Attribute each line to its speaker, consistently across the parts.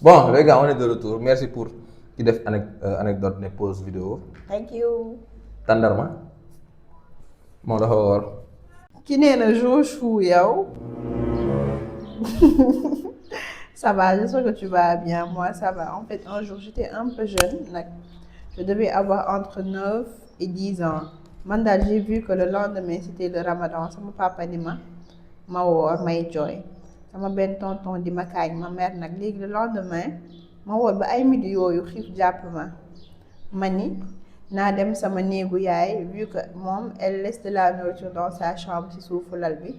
Speaker 1: Bon, les gars, on est de retour. Merci pour qui def anecdote ne pause vidéo.
Speaker 2: Thank you.
Speaker 1: Tandarma. Moo dafa woor.
Speaker 2: Ki nee na jour chou yow. Ça va, j'espère que tu vas bien. Moi, ça va. En fait, un jour, j'étais un peu jeune. Je devais avoir entre 9 et 10 ans. Mandal, j'ai vu que le lendemain, c'était le ramadan. Sama papa ni ma woor may jooy. Sama benn tonton di ma kaañ ma mère nag léegi le lendemain ma woor ba ay midi yooyu xiif jàpp ma ni naa dem sama néegu yaay vu que moom elle laisse de la nourriture dans sa chambre ci suufu lal bi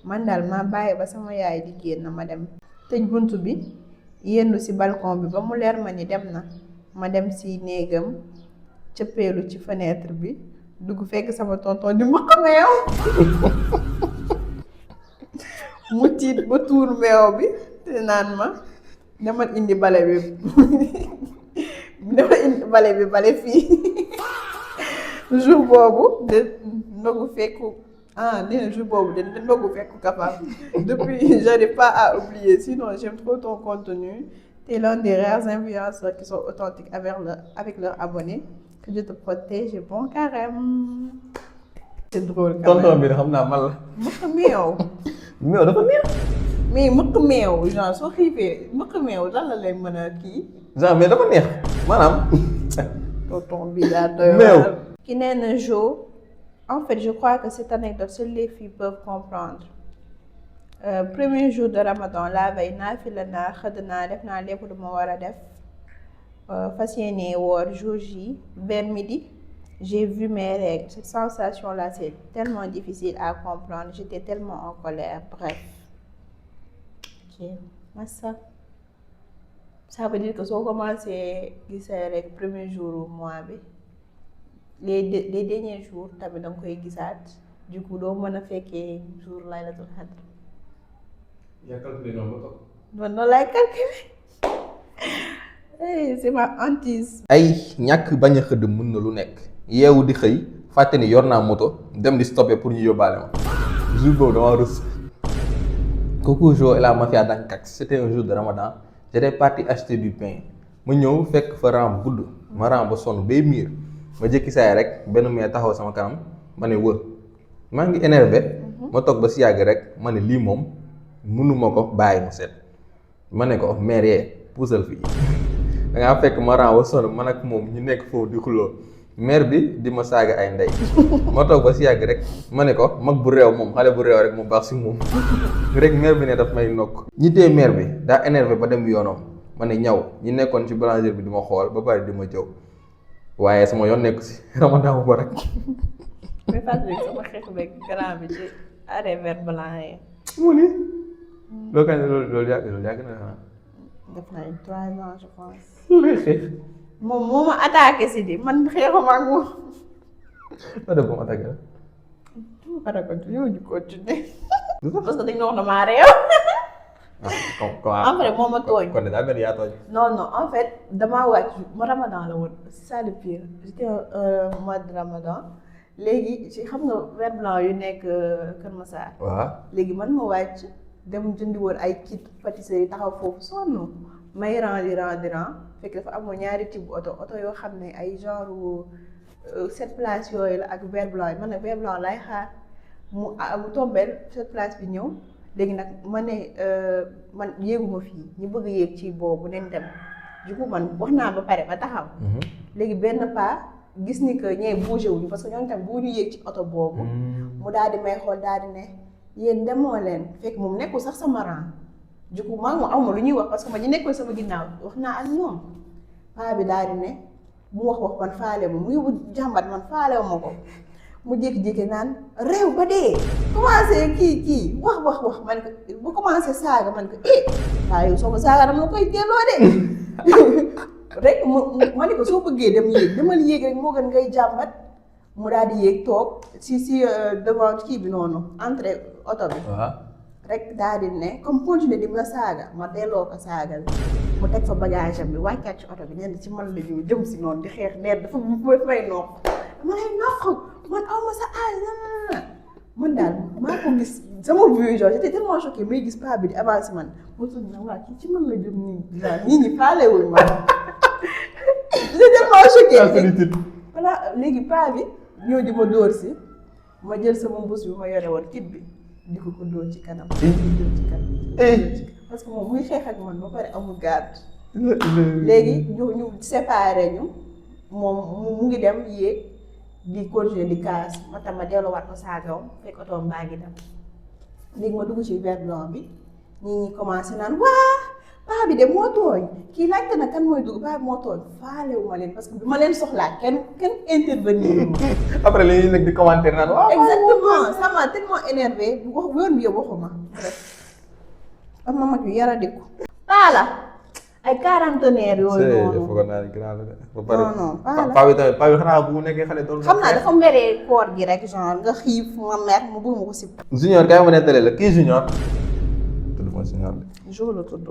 Speaker 2: man daal ma bàyyi ba sama yaay di génn ma dem tëj bunt bi yendu ci balcon bi ba mu leer ma ni dem na ma dem ci néegam cëppeelu ci fenêtre bi dugg fekk sama tonton di ma ko meew mu tiit ba tuur meew bi te naan ma dama indi bale bi bale fii jour boobu de ndogu fekku jour boobu de ndogu fekku kafaam depuis j'arrive pas à oublier sinon j'aime trop ton contenu t'es l'un des rares influenceurs qui sont authentiques avec leurs abonnés que Dieu te protège et bon carême. C'est drôle quand même.
Speaker 1: Tonton bi xam naa man la.
Speaker 2: Mëq meew.
Speaker 1: Meew dafa neex.
Speaker 2: mais mëq meew genre soo xiifee mëq meew lan la lay mën a kii.
Speaker 1: genre mais dafa neex maanaam.
Speaker 2: tonton bi daa doy
Speaker 1: meew.
Speaker 2: ki nee na Jo en fait je crois que cette anecdote seules les filles peuvent comprendre. Premier jour de Ramadan la veille naafila naa xëdd naa def naa lépp lu ma war a def fas yéene woor jour J vers midi. J'ai vu mes règles. Cette sensation-là, c'est tellement difficile à comprendre. J'étais tellement en colère. Bref. Ok. Massa. Ça veut dire que si on commence à gis rek premier jour du mois bi les derniers jours tamit da nga koy gisaat du coup doo mën a fekkee jour Laylatul Qadr.
Speaker 1: yaa calculé noonu ba toog.
Speaker 2: man noonu laay calculer. C'est ma hantise.
Speaker 1: ay ñàkk bañ a xëdd mën na lu nekk. yeewu di xëy fàtte ni yor naa moto dem di stoppé pour ñu yóbbaale ma jour boobu dama rus. Coucou Jo et la mafia d'Ancax, c'était un jour de Ramadan j'étais parti acheter du pain ma ñëw fekk fa ram gudd ma ram ba sonn bay miir ma jékki saay rek benn mee taxaw sama kanam ma ne wër maa ngi énervé ma toog ba si yàgg rek ma ne lii moom mënuma ko bàyyi mu set ma ne ko mère yee puusal fii da ngaa fekk ma ram ba sonn man ak moom ñu nekk foofu di xuloo mère bi di ma saaga ay ndey ma toog ba si yàgg rek ma ne ko mag bu réew moom xale bu réew rek mu baax si moom rek mère bi ne daf may nokk ñi tee mère bi daa énervé ba dem yoonam ma ne ñaw ñi nekkoon ci boulangerie bi di ma xool ba pare di ma jëw waaye sama yoon nekk si Ramadan ba rek.
Speaker 2: mais fàttali sama xeex beeg grand bi ci arrêt vert blanc yi.
Speaker 1: mu ni loolu kañ loolu yàgg na xanaa.
Speaker 2: def na 3 ans je pense.
Speaker 1: luy xeex.
Speaker 2: moom moo ma attaqué si di man xeexuma ak moom.
Speaker 1: ma def ko mu attaqué la.
Speaker 2: ma raconte yow ñu continuer.
Speaker 1: lu tax
Speaker 2: parce que dañu wax ne maa réew.
Speaker 1: en
Speaker 2: fait moo ma tooñ.
Speaker 1: kon daa mel ni yaa tooñ.
Speaker 2: non en fait damaa wàcc ma Ramadan la woon c'est ça le pire j'étais mois de Ramadan léegi ci xam nga vert blanc yu nekk Kër Massar.
Speaker 1: waaw
Speaker 2: léegi man ma wàcc dem jëndi woon ay kit pâtisserie taxaw foofu sonn may ran fekk dafa amoon ñaari type oto yoo xam ne ay genre 7 places yooyu la ak vert blanc yi man nag vert blanc laay xaar mu tombeel 7 places bi ñëw léegi nag ma ne man yéeguma fii ñu bëgg a yéeg ci boobu nañ dem du coup man wax naa ba pare ba taxaw léegi benn pas gis ni que ñee bougé wuñu parce que ñoom tam bu ñu yéeg ci oto boobu mu daal di may xool daal di ne yéen demoo leen fekk moom nekkul sax sama rang du coup maa ngi aw ma lu ñuy wax parce que man ñi nekkul sama ginnaaw wax naa ak ñoom paa bi daal di ne mu wax man faale ma mu yóbbu jàmbat man faale ma ko mu jékki-jékki naan réew ba dee commencé kii wax man ko bu commencé saaga man ko waaye yow soo ma saaga dama la koy delloo de rek ma ne ko soo bëggee dem yéeg demal yéeg rek moo gën ngay jàmbat mu daal di yéeg toog si devant kii bi noonu entrée oto bi rek daal di ne comme continuer di ma saaga ma delloo ko saaga bi mu teg fa bagage am bi wàccaat ci oto bi nee na ci man la ñu jëm si noonu di xeex neer dafa may noq dama lay noq man aw ma sa aay man daal maa ko gis sama vue genre j'étais tellement choquée may gis paa bi di avancé man moo tax na waa kii ci man la jëm nii daal nit ñi faale wuñ ma j'étais tellement choquée voilà léegi paa bi ñëw di ma dóor si ma jël sama mbuus bi ma yore woon kit bi di ko dóor ci kanam parce que moom muy xeex ak man ba pare amul garde léegi ñu séparé ñu moom mu ngi dem yéeg di continuer di kaas ma tam ma delluwaat ko saagawam fekk otoom baa ngi dem léegi ma dugg ci vert blanc bi ñi commencé naan waa paa bi de moo tooñ kii laajte na kan mooy dugg paa bi moo tooñ faalewu ma leen parce que du ma leen soxlaa kenn intervenir
Speaker 1: après li ñuy nekk di commentaire naan waaw
Speaker 2: exactement ça m'a tellement énervé wax yoon bi yow waxuma bref am na mag yu yara dikku paa la ay quarantenaire yooyu noonu
Speaker 1: foog naa ni grand la de ba pare
Speaker 2: non
Speaker 1: paa bi tamit paa bi xanaa bu mu nekkee xale doon
Speaker 2: xam naa dafa meree koor gi rek genre nga xiif ma mer mu bëgg ma ko sib
Speaker 1: junior kay ma nettali la kii junior tudd ma junior de
Speaker 2: jour la tudd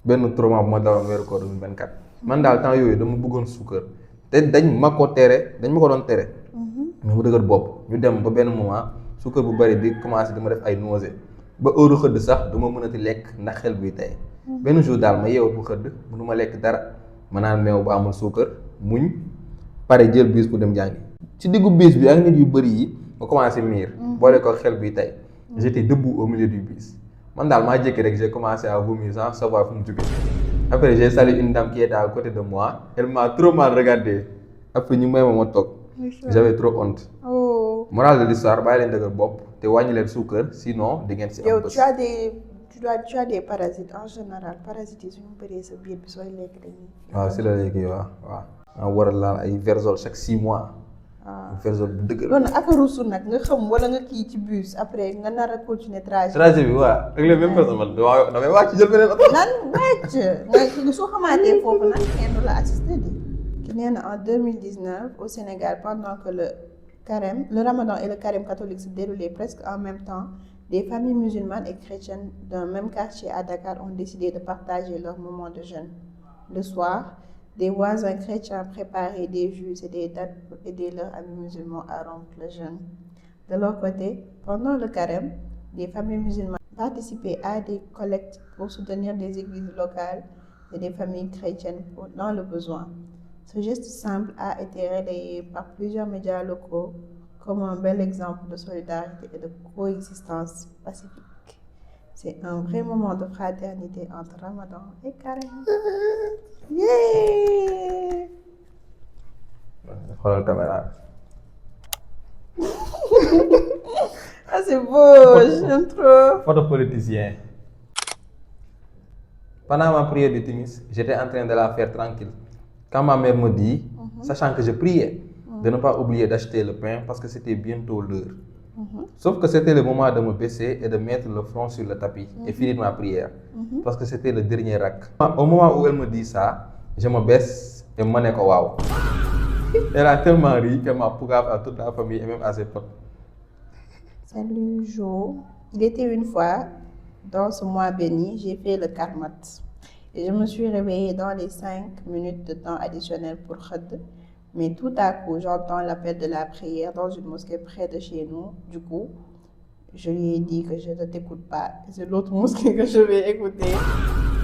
Speaker 1: benn trauma bu ma daloon weeru koor 2024 man daal temps yooyu dama bëggoon suukar te dañ ma ko doon tere mais mu dëgër bopp ñu dem ba benn moment suukar bu bari di commencé dama def ay nausées ba heure xëdd sax du ma mënati lekk ndax xel buy tey benn jour daal ma yeewu bu xëdd mënu ma lekk dara ma naan meew bu amul suukar muñ pare jël biis pour dem jàngi ci diggu biis bi ak nit yu bëri yi ma commencé miir boole ko xel buy tey j'étais debout au milieu du bus man daal maa jékki rek j'ai commencé à vomir sans savoir fu mu jógee après j'ai salué une dame qui était à côté de moi elle m'a trop mal regardé après ñu may ma toog j'avais trop honte morale de l'histoire bàyyi leen dëgër bopp te wàññi leen suukar sinon di ngeen si am bës
Speaker 2: tu as des parasites en général parasites yi suñu bëree sa biir bi sooy lekk dañuy
Speaker 1: waaw si la léegi waaw maa war a laal ay versol chaque 6 mois versol bu dëgg
Speaker 2: loolu nag affaire ruusu nag nga xam wala nga kii ci bus après nga nar a continuer
Speaker 1: trajet bi waaw ak les mêmes personnes man damay wàcc jël beneen oto
Speaker 2: lan wàcc nga soo xamaatee foofu nag kenn du la assisté di ki nee na en 2019 au Sénégal pendant que le Ramadan et le carême catholique se déroulaient presque en même temps des familles musulmanes et chrétiennes d'un même quartier à Dakar ont décidé de partager leur moment de jeûne. Le soir, des voisins chrétiens préparaient des jus et des dattes pour aider leurs amis musulmans à rompre le jeûne. De leur côté, pendant le carême, des familles musulmanes participaient à des collectes pour soutenir des églises locales et des familles chrétiennes dans le besoin. Ce geste simple a été relayé par plusieurs médias locaux comme un bel exemple de solidarité et de coexistence pacifique. C'est un vrai moment de fraternité entre Ramadan et Carême. Yeah!
Speaker 1: Xoolal caméra.
Speaker 2: Ah c'est beau, j'aime trop.
Speaker 1: Photo politicien. Pendant ma prière du Timis, j'étais en train de la faire tranquille. Quand ma mère me dit, sachant que je priais, de ne pas oublier d'acheter le pain parce que c'était bientôt l'heure. Sauf que c'était le moment de me baisser et de mettre le front sur le tapis et finir ma prière. Parce que c'était le dernier rack. Au moment où elle me dit ça, je me baisse et me dis waouh. Elle a tellement ri qu'elle m'a poucave à toute la famille et même à ses potes.
Speaker 2: Salut Jo. Il était une fois, dans ce mois béni, j'ai fait le karmat. Et je me suis réveillée dans les 5 minutes de temps additionnel pour Khad. Mais tout à coup, j'entends l'appel de la prière dans une mosquée près de chez nous. Du coup, je lui ai dit que je ne t'écoute pas. C'est l'autre mosquée que je vais écouter.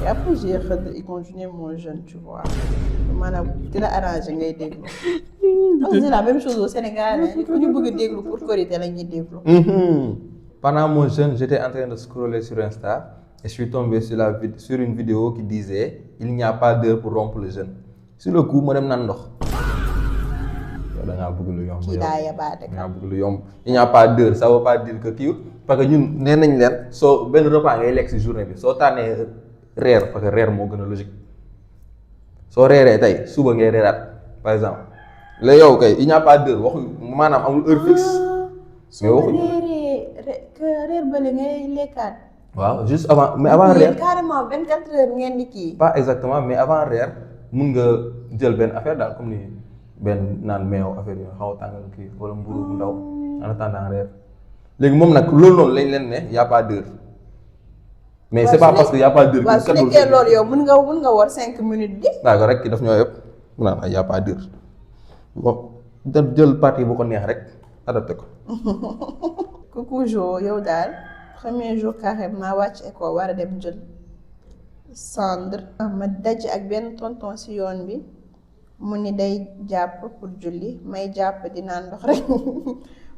Speaker 2: Et après, j'ai continué mon jeûne, tu vois. Tu l'as arrangé, c'est la même chose au Sénégal. Il faut nous déglu pour corriger la déglu.
Speaker 1: Pendant mon jeûne, j'étais en train de scroller sur Insta et je suis tombé sur une vidéo qui disait il n'y a pas d'heure pour rompre le jeûne. Sur le coup, je me suis il n'y a pas d'heure, ça ne veut pas dire que parce que nous, so ben repas ngay lek ci journée bi so tané reer parce que reer mo gëna logique so reeré tay suba ngay reerat par exemple la yow kay il n'y a pas d'heure waxu manam amul heure fixe mais waxu
Speaker 2: reer balé ngay lekkat
Speaker 1: waaw juste avant mais avant reer
Speaker 2: carrément 24 heures ngeen di ki
Speaker 1: pas exactement mais avant reer mën nga jël ben affaire dal comme ni ben nan meew affaire yi xaw tangal ki wala mburu bu ndaw en attendant reer légui mom nak lool non lañ len né y a pas d'heure mais c'est pas parce que y a pas d'heure
Speaker 2: que su nekkee lool yow mën nga war 5 minutes bi
Speaker 1: d'accord rek ki daf ñoo yëpp mu naan y a pas d'heure bon da jël partie bu ko neex rek adapté ko
Speaker 2: coucou Jo yow daal premier jour carême naa wàcc école war a dem jël cendre ma daj ak benn tonton ci yoon bi mu ni day jàpp pour julli may jàpp di naan ndox rek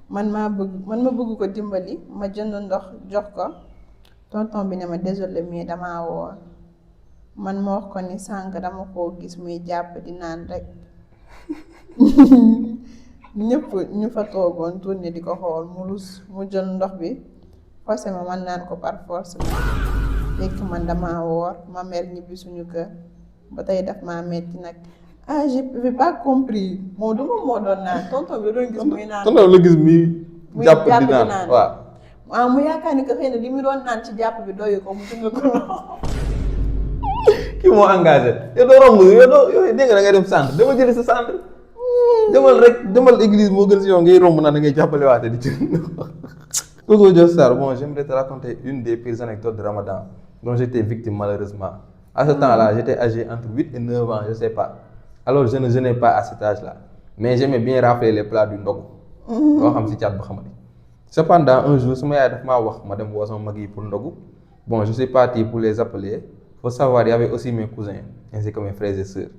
Speaker 2: man ma bëgg ko dimbali ma jënd ndox jox ko tonton bi ne ma désolé mais damaa woor man ma wax ko ni sànq dama koo gis muy jàpp di naan rek ñëpp ñu fa toogoon tourné di ko xool mu rus mu jël ndox bi forcé ma man naan ko par force fekk man damaa woor ma mère ñibbi suñu kër ba tey daf maa metti nag j'ai pas compris moo du ma moo doon naan tonton bi doon gis muy naan
Speaker 1: tonton la gis muy jàpp di naan waaw
Speaker 2: mu yaakaar ni que xëy na li mu doon naan ci jàpp bi doyu ko mu jënd ko ndox
Speaker 1: kii moo engagé yow doo romb yow dégg nga da ngay dem centre dama jëli sa centre demal église moo gën si yow ngay romb naan da ngay jàppale waate di jënd coucou Diostar, bon, j'aimerais te raconter une des pires anecdotes de Ramadan dont j'étais victime malheureusement. À ce temps-là, j'étais âgé entre 8 et 9 ans, je sais pas. Alors je ne jeûnais pas à cet âge-là. Mais j'aimais bien rafler les plats du ndogu. Cependant, un jour, sama yaay daf maa wax ma dem woo sama mag yi pour ndogu. Bon, je suis parti pour les appeler. Faut savoir, il y avait aussi mes cousins, ainsi que mes frères et sœurs.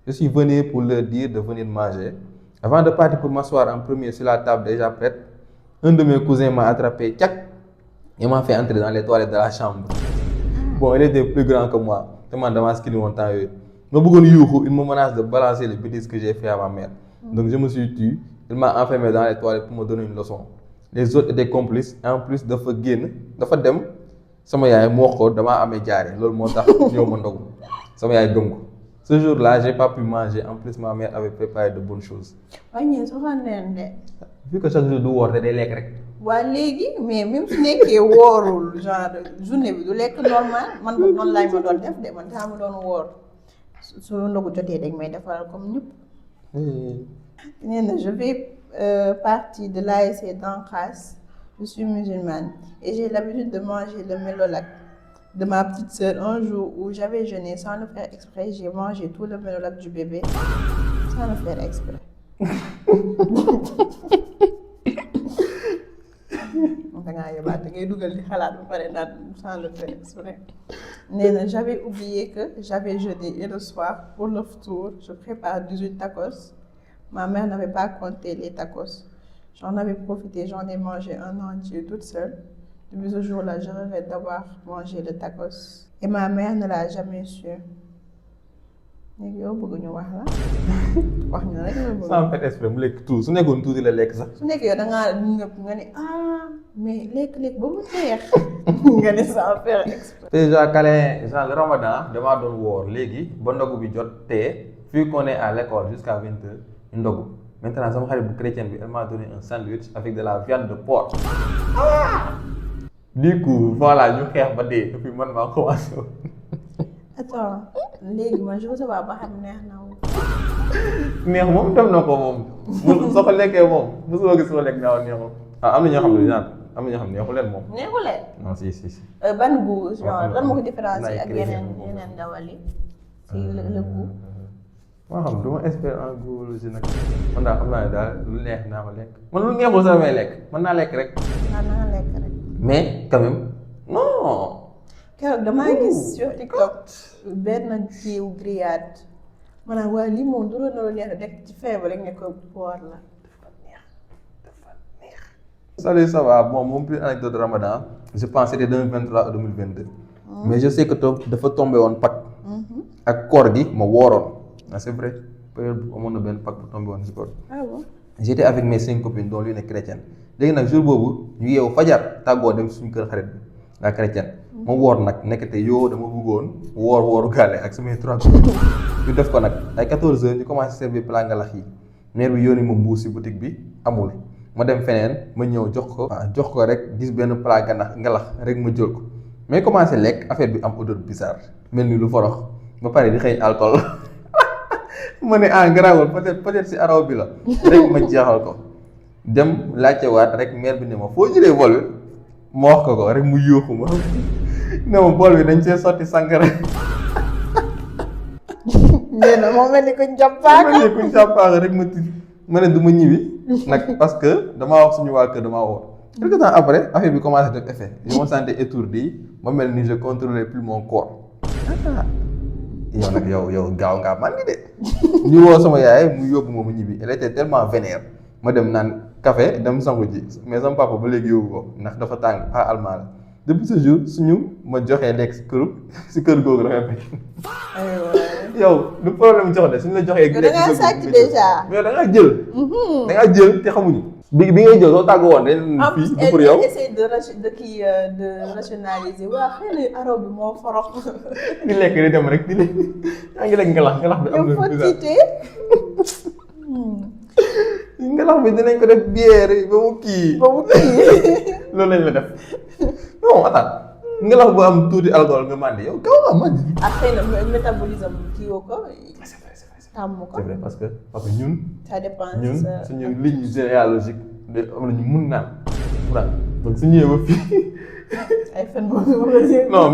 Speaker 1: Je suis venu pour leur dire de venir manger. Avant de partir pour m'asseoir en premier sur la table déjà prête, un de mes cousins m'a attrapé, tchac, et m'a fait entrer dans les toilettes de la chambre. Bon, il était plus grand que moi, tellement dans ma skin mon temps. Il me menace de balancer les bêtises que j'ai fait à ma mère. Donc je me suis tué, il m'a enfermé dans les toilettes pour me donner une leçon. Les autres étaient complices, et en plus dafa génn dafa dem sama yaay moo ko damaa amee jaare loolu moo tax ñëw ma ndogu sama yaay gëm ko. Ce jour-là, j'ai pas pu manger. En plus, ma mère avait préparé de bonnes choses. Vu que chaque jour du woor te day lekk rek.
Speaker 2: waa léegi mais même su nekkee woorul genre journée bi du lekk normal man boog noonu laay ma doon def de man taa ma doon woor su ndogu jotee dañ may defaral comme ñëpp. nee na je fais partie de l'ASC d'Ancas. Je suis musulmane et j'ai l'habitude de manger le mélolac de ma petite sœur. Un jour où j'avais jeûné sans le faire exprès, j'ai mangé tout le mélolac du bébé sans le faire exprès. Sans le faire exprès. J'avais oublié que j'avais jeûné et le soir pour le ftour, je prépare 18 tacos. Ma mère n'avait pas compté les tacos. J'en avais profité, j'en ai mangé un entier toute seule. Depuis ce jour-là, je regrette d'avoir mangé le tacos. Et ma mère ne l'a jamais su.
Speaker 1: Sans faire exprès mu lekk tout su nekkoon tuuti la lekk sax.
Speaker 2: su nekkee yow da ngaa ngëpp nga ne mais lekk ba mu neex nga ne sans faire exprès.
Speaker 1: Déjà câlin genre le Ramadan damaa doon woor léegi ba ndogu bi jot te vu qu'on est à l'école jusqu'à 20h ñu ndogu maintenant sama xarit bu chrétienne bi elle m'a donné un sandwich avec de la viande de porc. Du coup voilà ñu xeex ba dee et puis man maa commencé woon.
Speaker 2: Attends léegi man je veux savoir ba xam neex na wu.
Speaker 1: neex moom dem na ko moom soo ko lekkee moom mosoo gis soo lekk naaw neexul am na ñoo xam ne genre am na ñoo xam ne neexu leen moom.
Speaker 2: neexu leen.
Speaker 1: non si.
Speaker 2: ban goût genre lan moo ko différencier ak yeneen ndawal yi si le goût.
Speaker 1: maa xam du ma espérer en goût si nag man daal xam naa ne daal lu neex naa ko lekk man lu neexul sax may lekk mën naa lekk rek.
Speaker 2: naa lekk rek.
Speaker 1: mais quand même non.
Speaker 2: keroog damaa gis sur TikTok benn jiw grillade maanaam waa lii moom du doon neex rek ci feebar rek ne ko boor la dafa neex.
Speaker 1: Salut, ça va. Bon, mon plus anecdote de Ramadan, je pense que c'était 2023 ou 2022. Mais je sais que dafa tombé woon Pâques. ak koor gi ma wooroon. C'est vrai période bu amoon na benn Pâques bu tombé woon si koor.
Speaker 2: Ah bon?
Speaker 1: J'étais avec mes 5 copines dont l'une est chrétienne. léegi nag jour boobu ñu yeewu fajar tàggoo dem suñu kër xarit bi la chrétienne. ma woor nag nekkate yoo dama bëggoon wooru gaale ak samay 3 copines. ñu def ko nag ay 14h ñu commencé servir plat ngalax yi. mère bi yónni ma mbuus si boutique bi amul. ma dem feneen ma ñëw jox ko rek gis benn plat ngalax rek ma jël ko. mais commencé lekk affaire bi am odeur bizarre mel ni lu forox ba pare di xëy alcool ma ne garaawul peut-être si araw bi la rek ma jeexal ko. dem laajte waat rek mère bi ne ma foo jëlee bool bi ma wax ko rek mu yóoxu ma ne ma bool bi dañ see sotti sangara.
Speaker 2: nee na moo mel ni kuñ jàppaaka
Speaker 1: rek ma tiit ma ne du ma ñibbi nag parce que damaa wax suñu waa kër damaa woor quelque temps après affaire bi commencé def effet je me sentais étourdi ma mel ni je contrôlais plus mon corps yow nag yow gaaw ngaa màndi de ñu woo sama yaay mu yóbbu ma mu ñibbi elle était tellement vénère ma dem naan café dem sangu ji mais sama papa ba léegi yóbbu ko ndax dafa tàng pas allemand la depuis ce jour suñu ma joxee lekk si kër googu dafay bañ. yow lu problème jox de suñu la joxee.
Speaker 2: da ngaa sàcc déjà.
Speaker 1: mais da ngaa jël. da ngaa jël te xamuñu. bi ngay jël soo tàggu woon dañ fii du pour yow.
Speaker 2: essayer de rationaliser waa xëy na araw bi moo forox.
Speaker 1: di lekk di dem rek di lekk yaa ngi lekk ngalax bi am na.
Speaker 2: yow foo tiitee.
Speaker 1: ngalax bi dinañ ko def bière ba mu kii. loolu lañ la def non attends ngelaw bu am tuuti alcool nga màndi yow kaw nga màndi.
Speaker 2: ak xëy na métabolisme kii woo ko.
Speaker 1: c'est vrai
Speaker 2: tàmm ko
Speaker 1: c'est vrai parce que ñun.
Speaker 2: ça dépend
Speaker 1: ñun suñu ligne généalogique de am na ñu mun naan donc su ñëwee ba fii.
Speaker 2: ay fen boobu
Speaker 1: non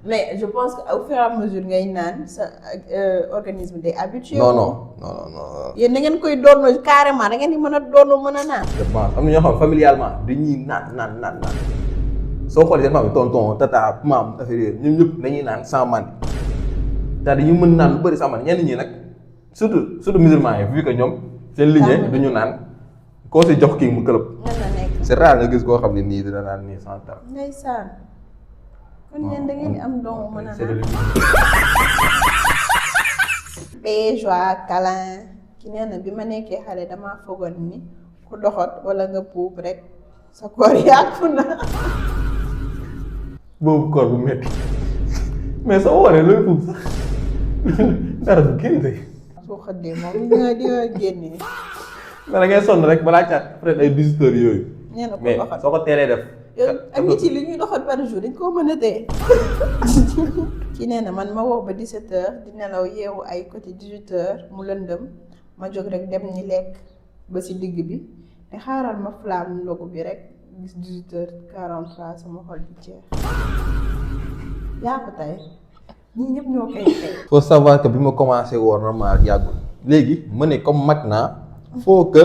Speaker 1: mais
Speaker 2: je pense que au fur et à mesure ngay naan sa organisme day habitué.
Speaker 1: non.
Speaker 2: yéen da ngeen koy doon carrément da ngeen di mën a doon mën a naan.
Speaker 1: je pense am na ñoo xam familialement dañuy naan soo xoolee seen famille tonton tata maam affaire yooyu ñun ñëpp dañuy naan sans mandi c'est-à-dire dañu mën naan lu bëri sans mandi ñenn ñi nag surtout musulmans yi vu que ñoom seen lignée duñu naan koo si jox kii mu këlëb. c'est rare nga gis koo xam ne nii dina naan nii sans dara.
Speaker 2: ndeysaan. kon yéen da ngeen di am doomu mën a naan. paix joie câlin ki nee na bi ma nekkee xale damaa foogoon ni ku doxat wala nga puub rek sa koor yàqu na.
Speaker 1: boobu koor bu métti mais soo waree looy puub sax dara du génn de.
Speaker 2: soo xëddee moom di nga génnee.
Speaker 1: mais da ngay sonn rek balaa caat peut-être ay 18 heures yooyu.
Speaker 2: nee na ko
Speaker 1: mais
Speaker 2: doxat
Speaker 1: soo ko teelee def.
Speaker 2: yow ak nit yi li ñuy doxat par jour dañ koo mën a dee. ki nee na man ma woo ba 17h di nelaw yeewu ay côté 18h mu lëndëm ma jóg rek dem ni lekk ba si digg bi te xaaral ma flamme ndogu bi rek gis 18h43 sama xol bi jeex. yaa ko tey ñii ñëpp ñoo koy tey.
Speaker 1: faut savoir que bi ma commencé woor normal yàggul léegi ma ne comme mag naa faut que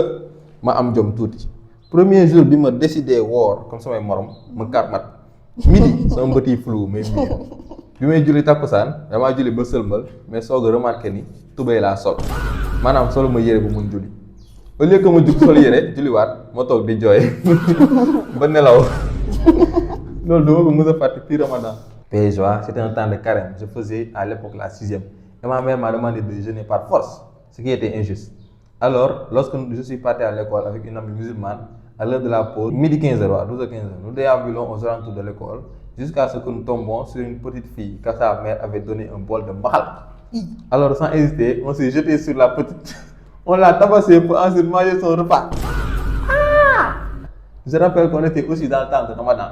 Speaker 1: ma am jom tuuti premier jour bi ma décidé woor comme samay morom ma karmat midi sama bët yi flou mais bi may julli takkusaan damaa julli ba sëlmal mais soog a remarqué ni tubéy laa sol maanaam solo ma yére bu mun julli au lieu que ma jug sol yére julliwaat ma toog di jooy ba nelaw loolu dama ko mës a fàtte fii Ramadan. Paix joie, c'était un temps de carême. Je faisais à l'époque la 6e. Et ma mère m'a demandé de jeûner par force, ce qui était injuste. Alors, lorsque je suis parti à l'école avec une amie musulmane, à l'heure de la pause, midi 15h, 12h15, nous déambulons aux alentours de l'école jusqu'à ce que nous tombons sur une petite fille car sa mère avait donné un bol de mbaxal. Alors, sans hésiter, on s'est jeté sur la petite. On l'a tabassée pour ensuite manger son repas. Je rappelle qu'on était aussi dans le temps de Ramadan.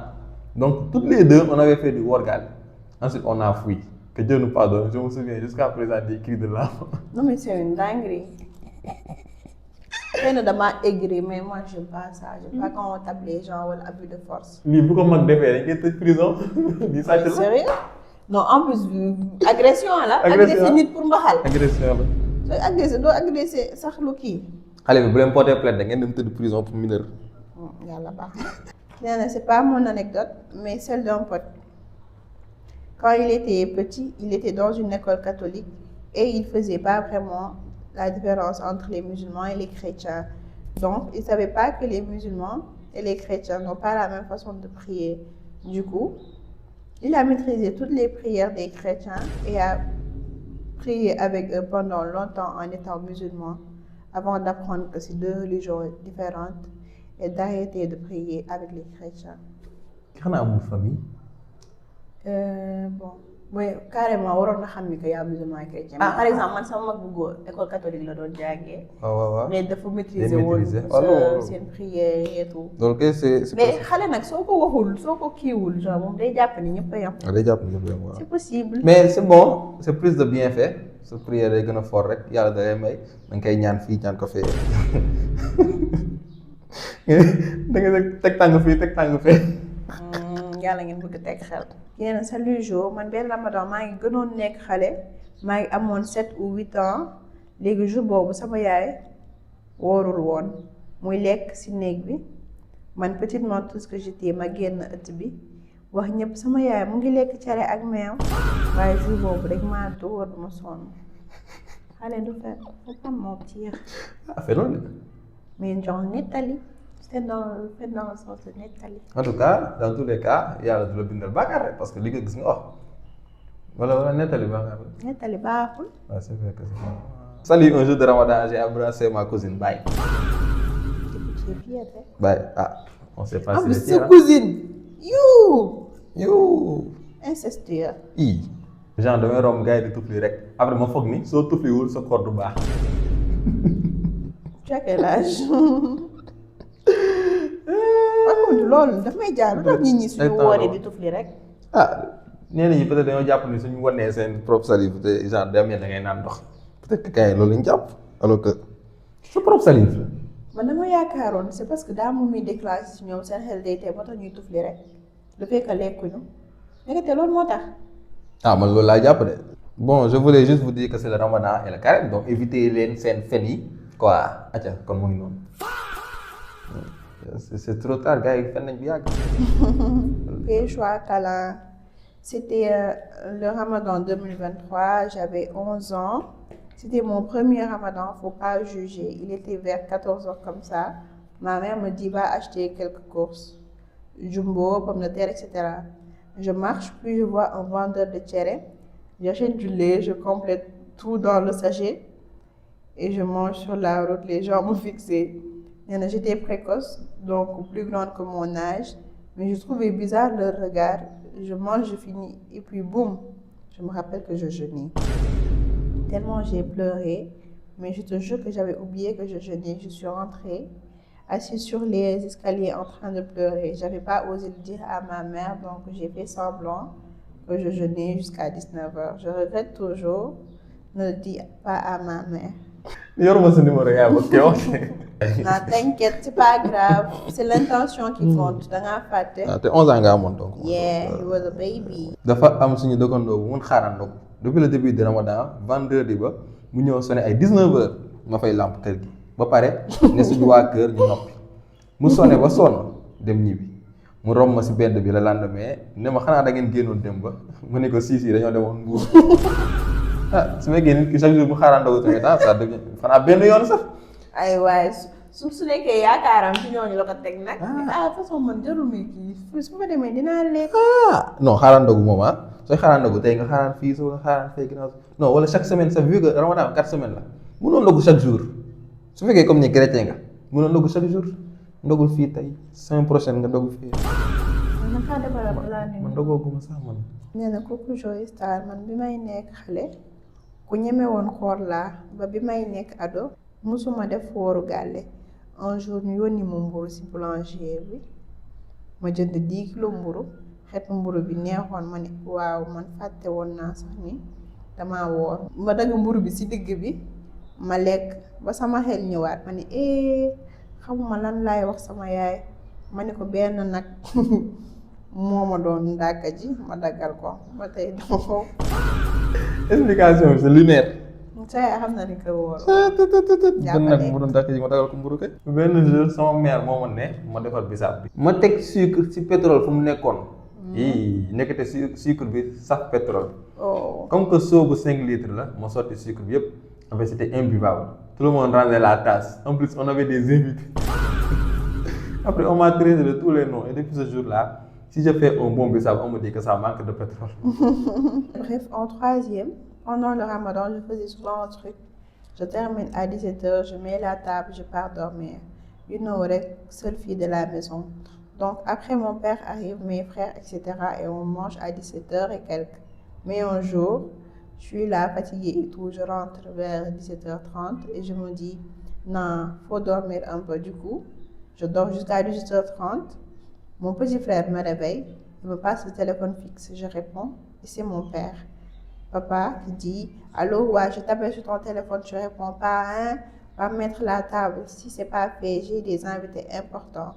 Speaker 1: Donc, toutes les deux, on avait fait du worgal. Ensuite, on a fui. Que Dieu nous pardonne. Je me souviens jusqu'à présent des cris de larmes.
Speaker 2: Non, mais c'est une dinguerie. xëy na damaa aigri mais moi j'aime pas ça. J'aime pas quand on tape les gens wala abus de force.
Speaker 1: lii bu ko mag defee dañ koy tëj prison. lii sàcc la
Speaker 2: sérieux non en plus agression la.
Speaker 1: agression
Speaker 2: nit pour mbaxal.
Speaker 1: agression la.
Speaker 2: sooy agressé doo agressé sax lu kii.
Speaker 1: xale bi bu leen porté plainte da ngeen dem tëdd prison pour mineur.
Speaker 2: yàlla baax na. nee c'est pas mon anecdote mais celle d'un pote. Quand il était petit, il était dans une école catholique et il faisait pas vraiment la différence entre les musulmans et les chrétiens. Donc, il savait pas que les musulmans et les chrétiens n'ont pas la même façon de prier. Du coup, il a maîtrisé toutes les prières des chrétiens et a prié avec eux pendant longtemps en étant musulman avant d'apprendre que c'est deux religions différentes et d'arrêter de prier avec les chrétiens.
Speaker 1: Xanaa amul famille.
Speaker 2: Bon mooy carrément waroon na xam ni que yaa musulman chrétien. Par exemple man sama mag bu góor école catholique la doon jàngee.
Speaker 1: waaw
Speaker 2: mais dafa maîtriser woon seen prière et tout.
Speaker 1: donc c'est
Speaker 2: mais xale nag soo ko waxul soo ko kiiwul genre moom day jàpp ni ñëpp a yam.
Speaker 1: day jàpp ni ñëpp a yam waaw.
Speaker 2: c'est possible.
Speaker 1: mais c'est bon c'est plus de bienfait sa prière day gën a fort rek yàlla da lay may da nga koy ñaan fii ñaan ko fee. da nga teg tàng fii teg tàng fee.
Speaker 2: yàlla ngeen bëgg teg xel. nee na salut Jo man benn Ramadan maa ngi gënoon nekk xale maa ngi amoon 7 ou 8 ans léegi jour boobu sama yaay woorul woon muy lekk ci néeg bi man petitement tout ce que j'étais ma génn ëtt bi wax ñëpp sama yaay mu ngi lekk cere ak meew waaye jour boobu rek maa dóor ma sonn xale du fa faut pas mentir
Speaker 1: ah fenoon de.
Speaker 2: mais genre nettali c'est dans le sens de nettali.
Speaker 1: En tout cas dans tous les cas yàlla du la bindal bàkkaar rek parce que li nga gis nga wax wala nettali bàkkaar la.
Speaker 2: nettali baaxul.
Speaker 1: waaw c'est vrai que c'est ça. Salut, un jour de Ramadan j'ai embrassé ma cousine Baye. Baye ah on s'est pas.
Speaker 2: Ah sa cousine. You. incestueux.
Speaker 1: genre damay romb gars yi di tufli rek après ma foog ni soo tufliwul sa koor du baax.
Speaker 2: Tu as quel âge. loolu daf may jaar lu tax nit ñi suñu wooree di tufli rek.
Speaker 1: ah ñenn ñi peut-être dañoo jàpp ni suñu wanee seen propre salive te genre dem da ngay naan ndox peut-être que gars yi loolu lañ jàpp alors que sa propre salive la.
Speaker 2: man dama yaakaaroon c'est parce que daa moom muy déclenché si ñoom seen xel day tey moo tax ñuy tufli rek le fait que lekkuñu nekkate loolu moo tax. ah
Speaker 1: man loolu laa jàpp de. bon je voulais juste vous dire que c'est le Ramadan et le carême donc évitez leen seen fen yi quoi acca kon mu ngi noonu. C'est trop tard, gars, il fait
Speaker 2: choix câlin. C'était le Ramadan 2023, j'avais 11 ans. C'était mon premier Ramadan, faut pas juger. Il était vers 14h comme ça. Ma mère me dit va acheter quelques courses. Jumbo, pommes de terre, etc. Je marche, puis je vois un vendeur de tchéré. J'achète du lait, je complète tout dans le sachet. Et je mange sur la route, les gens m'ont fixé. J'étais précoce, donc plus grande que mon âge, mais je trouvais bizarre leur regard. Je mange, je finis, et puis boum, je me rappelle que je jeûnais. Tellement j'ai pleuré, mais je te jure que j'avais oublié que je jeûnais. Je suis rentrée, assise sur les escaliers en train de pleurer. J'avais pas osé le dire à ma mère, donc j'ai fait semblant que je jeûnais jusqu'à 19h. Je regrette toujours, ne le dis pas à ma mère.
Speaker 1: Yoruma sa numéro yaa ba kii wax.
Speaker 2: Non, t'inquiète, c'est pas grave. C'est l'intention qui compte. Da ngaa fàtte.
Speaker 1: ah te 11 ans nga amoon donc.
Speaker 2: Yeah, he was a baby.
Speaker 1: dafa am suñu dëkkandoo bu mun xaarandoo depuis le début de Ramadan vendredi ba mu ñëw sonné ay 19h ma fay lamp kër gi ba pare ne suñu waa kër ñu noppi mu sonné ba sonn dem ñibbi mu romb ma si bedd bi la lendemain ne ma xanaa da ngeen génnoon dem ba mu ne ko si dañoo demoon Mbuur. ah su fekkee nit ki chaque jour mu xaarandoo tamit ça devient xanaa benn yoon sax.
Speaker 2: ay waay su nekkee yaakaaram ci ñooñu la ko teg nag. façon man jarul mi kii su ma demee dinaa lekk.
Speaker 1: non xaarandogu moom sooy xaarandogu tey nga xaaraan fii soo nga xaaraan fay ginnaaw non wala chaque semaine sax vu que Ramadan 4 semaines la mënoo ndogu chaque jour su fekkee comme ni chrétien nga mënoo ndogu chaque jour ndogul fii tey semaine prochaine nga ndogu fii. man ndogoo gu ma sax man.
Speaker 2: nee na kooku Joy Star man bi may nekk xale ku ñeme woon koor laa ba bi may nekk ado musuma def wóoru gàlle un jour ñu yónni ma mburu ci boulanger bi ma jënd 10 kilos mburu xeetu mburu bi neexoon ma ne waaw man fàtte woon naa sax ni dama woor ma dagg mburu bi ci digg bi ma lekk ba sama xel ñëwaat ma ne xamuma lan laay wax sama yaay ma ne ko benn nag moo ma doon ndàkka ji ma daggal ko ba tey dama ko
Speaker 1: explication bi c'est lunaire.
Speaker 2: sa yaay xam na ni ko wóor.
Speaker 1: benn nag mu doon ndàkka ji ma daggal ko mburu kay. benn jour sama mère moo ma ne ma defar bisaab bi. ma teg sucre ci pétrole fu mu nekkoon. nekkate sucre bi sax pétrole. comme que soo bu 5 litres la ma sotti sucre bi yëpp. en fait c'était imbuvable. tout le monde rendait la tasse en plus on avait des invités. après on m'a traité de tous les noms et depuis ce jour-là si je fais un bon bissap on me dit que ça manque de pétrole.
Speaker 2: Bref, en 3e, pendant le Ramadan, je faisais souvent un truc. Je termine à 17h, je mets la table, je pars dormir. You know, seule fille de la maison. Donc après mon père arrive, mes frères, etc. et on mange à 17h et quelques. Mais un jour, je suis là fatiguée et tout, je rentre vers 17h30 et je me dis non, faut dormir un peu. Du coup, je dors jusqu'à 18h30. Mon petit frère me réveille, il me passe le téléphone fixe, je réponds et c'est mon père. Papa qui dit allô, ouais, je t'appelle sur ton téléphone, tu réponds pas, hein, va mettre la table. Si c'est pas fait, j'ai des invités importants.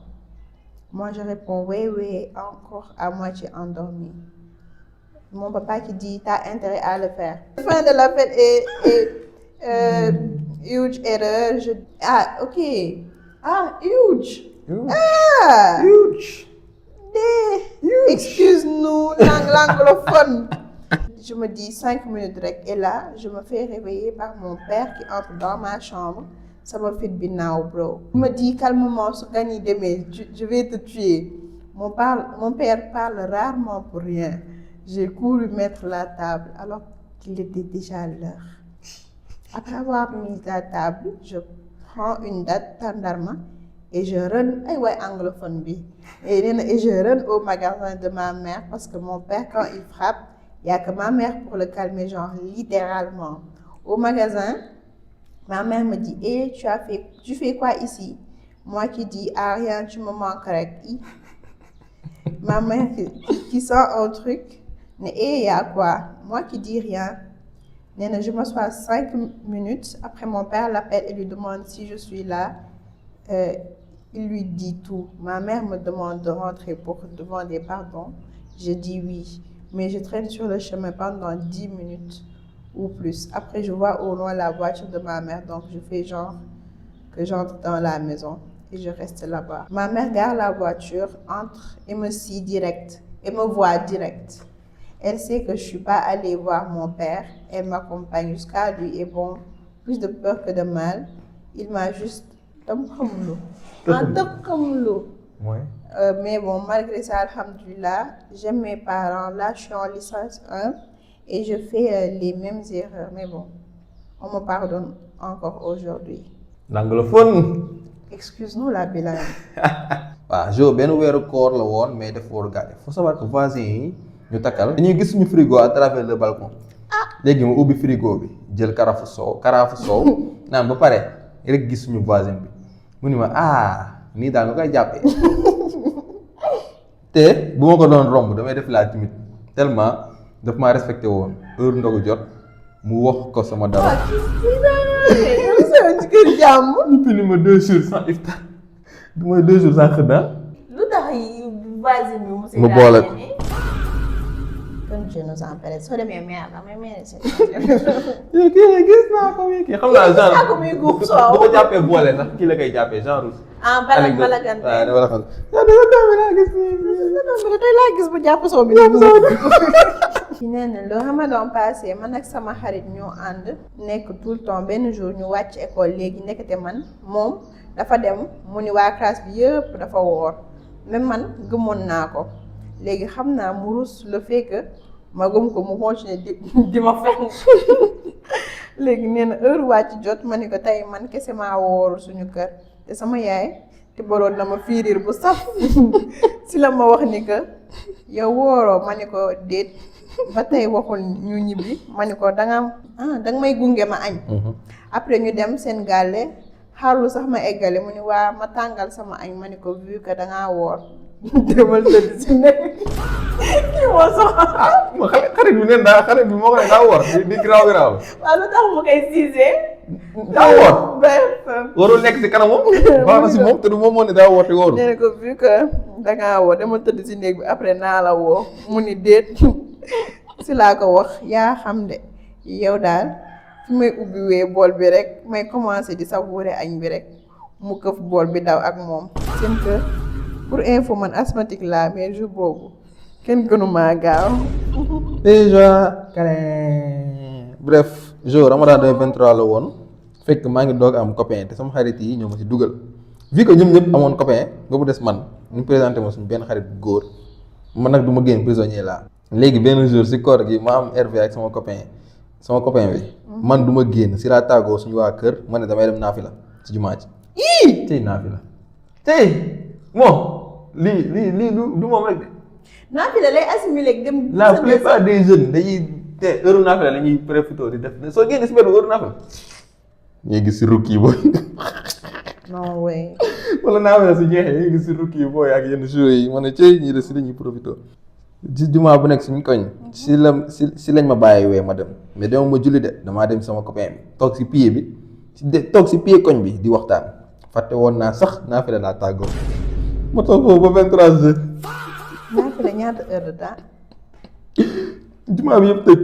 Speaker 2: Moi je réponds oui, encore à moitié endormi. Mon papa qui dit t'as intérêt à le faire. Fin de l'appel et huge erreur. Ok. Huge. Ah,
Speaker 1: Huge.
Speaker 2: excuse-nous, l'anglophone. Je me dis 5 minutes rek et là je me fais réveiller par mon père qui entre dans ma chambre. Ça me fait du naaw, bro. Il me dit calmement, su gan yi demee je vais te tuer. Mon père parle rarement pour rien. J'ai couru mettre la table alors qu'il était déjà l'heure. Après avoir mis la table, je prends une date tàndarma et je run ay waay anglophone bi et je run au magasin de ma mère parce que mon père quand il frappe, il y a que ma mère pour le calmer, genre littéralement. Au magasin, ma mère me dit tu fais quoi ici? Moi qui dis ah rien, tu me manques rek. Ma mère qui sent un truc, il y a quoi? Moi qui dis rien. Je m'assois 5 minutes. Après, mon père l'appelle et lui demande si je suis là. Il lui dit tout. Ma mère me demande de rentrer pour demander pardon. Je dis oui. Mais je traîne sur le chemin pendant 10 minutes ou plus. Après, je vois au loin la voiture de ma mère. Donc, je fais genre que j'entre dans la maison et je reste là-bas. Ma mère gare la voiture, entre et me suit direct. Et me voit direct. Elle sait que je suis pas allée voir mon père. Elle m'accompagne jusqu'à lui et bon, plus de peur que de mal. Il m'a juste
Speaker 1: Ouais.
Speaker 2: Mais bon, malgré ça, alhamdoulilah, j'aime mes parents. Là, je suis en licence 1 et je fais les mêmes erreurs. Mais bon, on me pardonne encore aujourd'hui.
Speaker 1: L'anglophone.
Speaker 2: Excuse-nous la bilan.
Speaker 1: waaw Jo benn weeru koor la woon mais dafa war a gàdde. Faut savoir que voisins yi ñu takkal dañuy gis suñu frigo à travers le balcon. léegi ma ubbi frigo bi jël karaafu soow naan ba pare rek gis suñu voisin bi mu ni ma nii daal nga koy jàppee te bu ma ko doon romb damay def laa timide tellement daf maa respecté woon heure ndogu jot mu wax ko sama dara.
Speaker 2: ci kër jàmm.
Speaker 1: ñu pini ma 2 jours sans iftar du mooy 2 jours sans xëdda.
Speaker 2: lu tax voisin bi
Speaker 1: mu boole ko.
Speaker 2: kon je nous en prie soo demee meer damay meer si.
Speaker 1: yow kii gis naa ko kii xam naa genre
Speaker 2: gis naa ko muy guub soow.
Speaker 1: bu ko jàppee boole sax kii la koy jàppee genre.
Speaker 2: balagante.
Speaker 1: waaw dama la xam yow dama doom bi laa gis
Speaker 2: nii. tey laa gis bu jàpp soow bi. ci nee na le ramadan passé man ak sama xarit ñoo ànd nekk tout le temps benn jour ñu wàcc école léegi nekkate man moom dafa dem mu ni waa classe bi yëpp dafa woor même man gëmoon naa ko léegi xam naa mu rus le fait que ma gëm ko mu continuer di ma fen léegi nee na heure wàcc jot ma ni ko tey man kese maa woor suñu kër te sama yaay te boloon na ma fiiriir bu saf si la ma wax ni que yow wooroo ma ni ko déet ba tey waxul ñu ñibbi ma ni ko danga may gunge ma añ. après ñu dem seen gàlle xarlu sax ma eggale mu ni waa ma tàngal sama añ ma ni ko vu que dangaa woor demal tëdd si nekk kii moo soxla.
Speaker 1: ma xarit bi neen daa xarit bi moo ko ne daa woor di giraaw
Speaker 2: waaw lu tax mu koy siisee.
Speaker 1: daa woor
Speaker 2: bref.
Speaker 1: warul nekk si kanamam. baax na si moom te du moom moo ne daa woor te wóorul.
Speaker 2: nee na ko vu que dangaa woor demal tëdd si néeg bi après naa la woo mu ni déet. si laa ko wax yaa xam de yow daal fi may ubbiwee bool bi rek may commencé di savourer añ bi rek mu këf bool bi daw ak moom seen kër pour info man asthmatique laa mais jour boobu kenn gënumaa gaaw.
Speaker 1: déjà bref jour Ramadan 2023 la woon fekk maa ngi doog am copain te sama xarit yi ñoo ma si dugal vu que ñoom ñëpp amoon copain ba mu des man ñu présenté ma suñu benn xarit bu góor man nag du ma génn prisonnier laa. léegi benn jour si koor gi ma am Hervé ak sama copain bi man du ma génn si laa tàggoo suñu waa kër ma ne damay dem naafila si jumaa ji. tey naafila tey moom lii du moom rek de.
Speaker 2: naafila lay assimilé dem.
Speaker 1: la plupart des jeunes dañuy te heure naafila la ñuy profité di def soo génnee si mbedd heure naafila ñuy gis si rukki yi booy.
Speaker 2: non way.
Speaker 1: wala naafila su jeexee ñuy gis si rukki yi booy ak yenn jours yi ma ne cey ñii de si dañuy profité. ci jumaa bu nekk suñu koñ si lañ ma bàyyi wee ma dem mais dama ma julli de damaa dem sama copain bi toog si pied bi toog si pied koñ bi di waxtaan fàtte woon naa sax naafila laa tàggoo ma toog foofu ba 23 heures.
Speaker 2: naafila ñaata heure de temps.
Speaker 1: jumaa bi yëpp tëj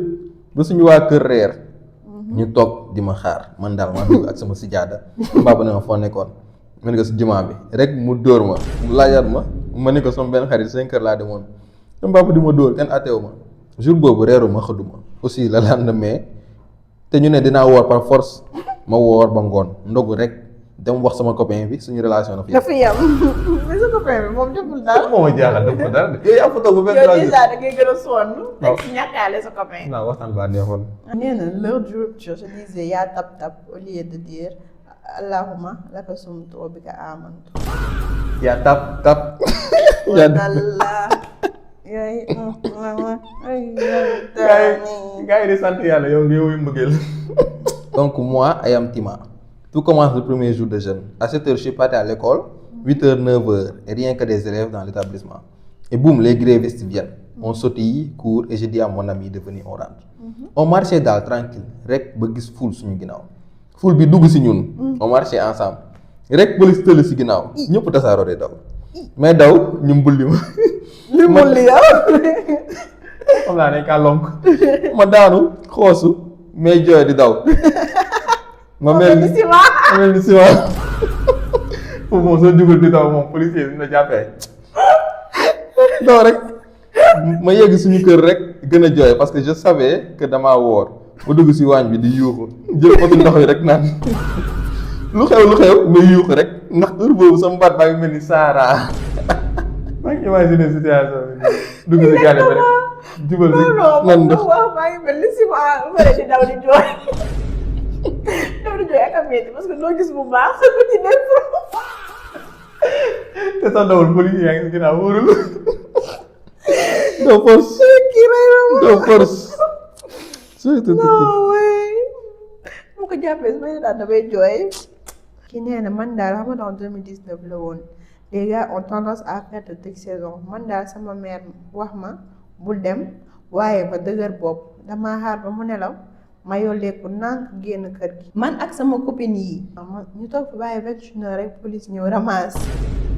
Speaker 1: ba suñu waa kër reer ñu toog di ma xaar man daal ma dugg ak sama sijaada mbaa ba ne ma foo nekkoon ma ne ko si jumaa bi rek mu dóor ma mu laajaat ma ne ko sama benn xarit 5 heures laa demoon sama papa di ma dóor kenn atteewu ma jour boobu reeru ma xëdduma aussi la lendemain te ñu ne dinaa woor par force ma woor ba ngoon ndogu rek dem wax sama copain bi suñu relation na fi.
Speaker 2: dafa yam mais sa copain bi moom deful dara.
Speaker 1: moo ma jaaxal def ko dara de. yow yaa fa toog ba 23
Speaker 2: yow
Speaker 1: jours
Speaker 2: déjà da ngay gën a sonn.
Speaker 1: waaw
Speaker 2: teg si ñàkkaale sa copain.
Speaker 1: non waxtaan baa neexoon.
Speaker 2: nee na l'heure du rupture je disais yaa tap au lieu de dire allahumma laka sumtu wa bika amantu.
Speaker 1: yaa tap.
Speaker 2: wadallah.
Speaker 1: gars yi di sant yàlla yow ngi woy mbëggeel. Donc moi, I am Tima. Tout commence le premier jour de jeûne. À 7 heures, je suis parti à l'école. 8 heures, 9 heures. Et rien que des élèves dans l'établissement. Et boum, les grévistes viennent. On sautille, court et je dis à mon ami de venir, on rentre. On marchait dans tranquille. Rek ba gis foule suñu ginnaaw. Foule bi dugg si ñun. On marchait ensemble. Rek police tëll si ginnaaw. ñëpp tasaaroo de daw. mais daw ñu mbulli ma.
Speaker 2: li mbulli yow.
Speaker 1: xam naa ne kaa lonk. ma daanu xoosu. mais jooy di daw. ma mel ni ciment. foofu moom soo jugul di daw moom policier bi ñu la jàppee. daw rek. ma yegg suñu kër rek gën a jooy parce que je savais que damaa woor. ma dugg si waañ bi di yuuxu jël potu ndox yi rek naan. lu xew may yuuxu rek ndax heure boobu sama baat baa ngi mel ni Saara. maa ngi imaginer situation bi dugg si gàlle bi rek. jubal si nan ndox
Speaker 2: maa ngi mel ni ciment ma di daw di jooy. daw di jooy ak a métti parce que doo gis bu baax sa bët yi nekk.
Speaker 1: te sax dawul police yaa ngi si ginnaaw wóorul. doo force.
Speaker 2: kii rey na ma.
Speaker 1: doo force.
Speaker 2: non way mu ko jàppee su ma ne daal damay jooy. kii nee na man daal xam nga en 2019 la woon les gars ont tendance à faire de décisions man daal sama mère wax ma bul dem waaye ma dëgër bopp damaa xaar ba mu nelaw ma yolleeku nànk génn kër gi. man ak sama copine yi. ñu toog fa bàyyi 21 heures rek police ñëw ramasse